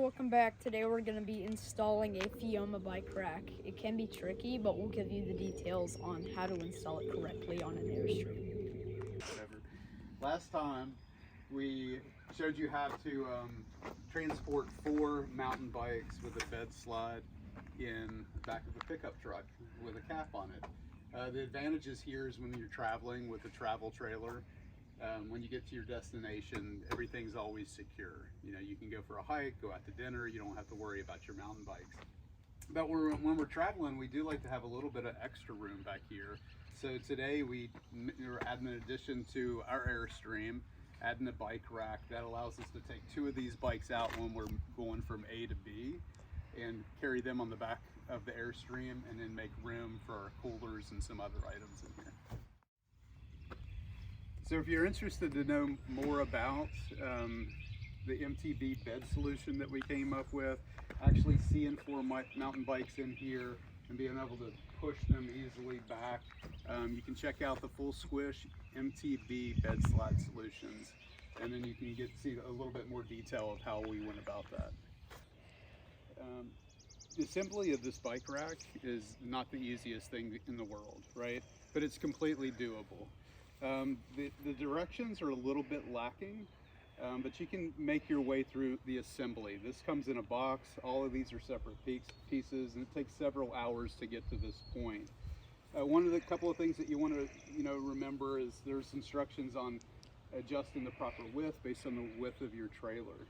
welcome back. Today we're going to be installing a Fiamma bike rack. It can be tricky, but we'll give you the details on how to install it correctly on an Airstream. Whatever. Last time we showed you how to transport 4 mountain bikes with a bed slide in the back of a pickup truck with a cap on it. The advantages here is when you're traveling with a travel trailer, when you get to your destination, everything's always secure. You know, you can go for a hike, go out to dinner, you don't have to worry about your mountain bikes. But when we're traveling, we do like to have a little bit of extra room back here. So today we're adding an addition to our Airstream, adding a bike rack that allows us to take 2 of these bikes out when we're going from A to B and carry them on the back of the Airstream, and then make room for our coolers and some other items in here. So if you're interested to know more about the MTB bed solution that we came up with, actually seeing 4 mountain bikes in here and being able to push them easily back, you can check out the full Squish MTB bed slide solutions, and then you can see a little bit more detail of how we went about that. The assembly of this bike rack is not the easiest thing in the world, right? But it's completely doable. The directions are a little bit lacking, but you can make your way through the assembly. This comes in a box. All of these are separate pieces, and it takes several hours to get to this point. One of the couple of things that you want to remember is there's instructions on adjusting the proper width based on the width of your trailer.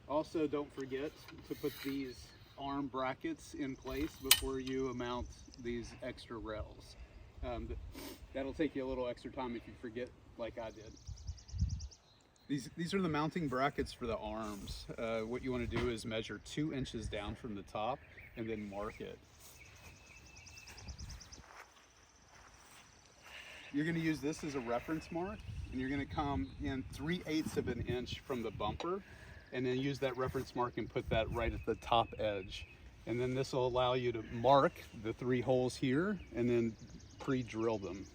Also, don't forget to put these arm brackets in place before you mount these extra rails. That'll take you a little extra time if you forget, like I did. These are the mounting brackets for the arms. What you want to do is measure 2 inches down from the top and then mark it. You're going to use this as a reference mark, and you're going to come in 3/8 of an inch from the bumper, and then use that reference mark and put that right at the top edge. And then this will allow you to mark the 3 holes here and then pre-drill them.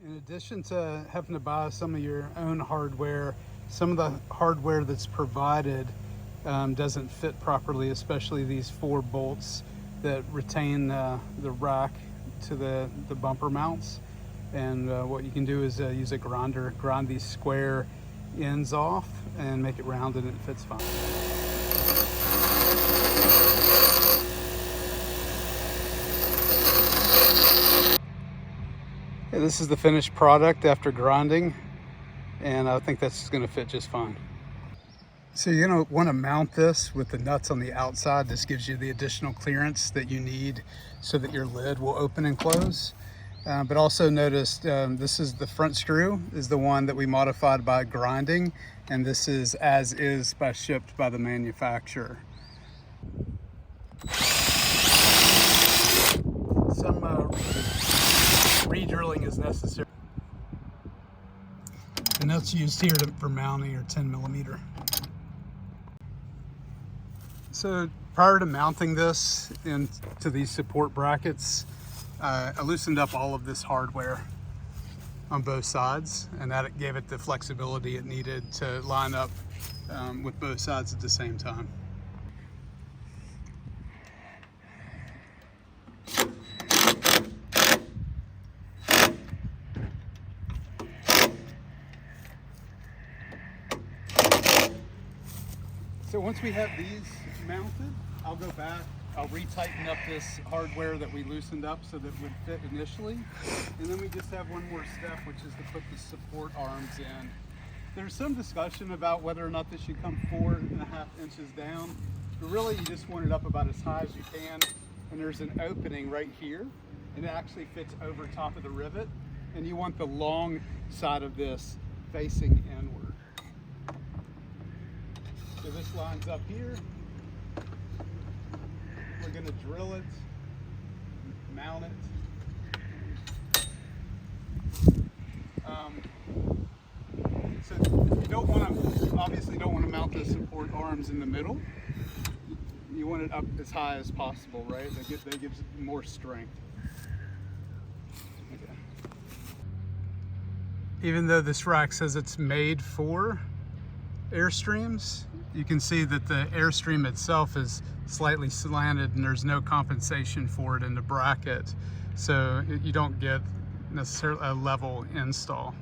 In addition to having to buy some of your own hardware, some of the hardware that's provided doesn't fit properly, especially these 4 bolts that retain the rack to the bumper mounts. And what you can do is use a grinder, grind these square ends off and make it rounded, and it fits fine. Yeah, this is the finished product after grinding, and I think that's going to fit just fine. So you're going to want to mount this with the nuts on the outside. This gives you the additional clearance that you need so that your lid will open and close. But also notice this is the front screw is the one that we modified by grinding, and this is as is shipped by the manufacturer. Some re-drilling is necessary. The nuts used here for mounting are 10mm. So prior to mounting this into these support brackets, I loosened up all of this hardware on both sides, and that gave it the flexibility it needed to line up with both sides at the same time. So once we have these mounted, I'll go back, I'll retighten up this hardware that we loosened up so that it would fit initially. And then we just have one more step, which is to put the support arms in There's some discussion about whether or not this should come 4.5 inches down, but really you just want it up about as high as you can. And there's an opening right here, and it actually fits over top of the rivet. And you want the long side of this facing inward. So this lines up here. We're going to drill it, mount it. So you don't want to, obviously don't want to mount the support arms in the middle. You want it up as high as possible, right? That gives more strength. Okay. Even though this rack says it's made for Airstreams, you can see that the Airstream itself is slightly slanted and there's no compensation for it in the bracket. So you don't get necessarily a level install.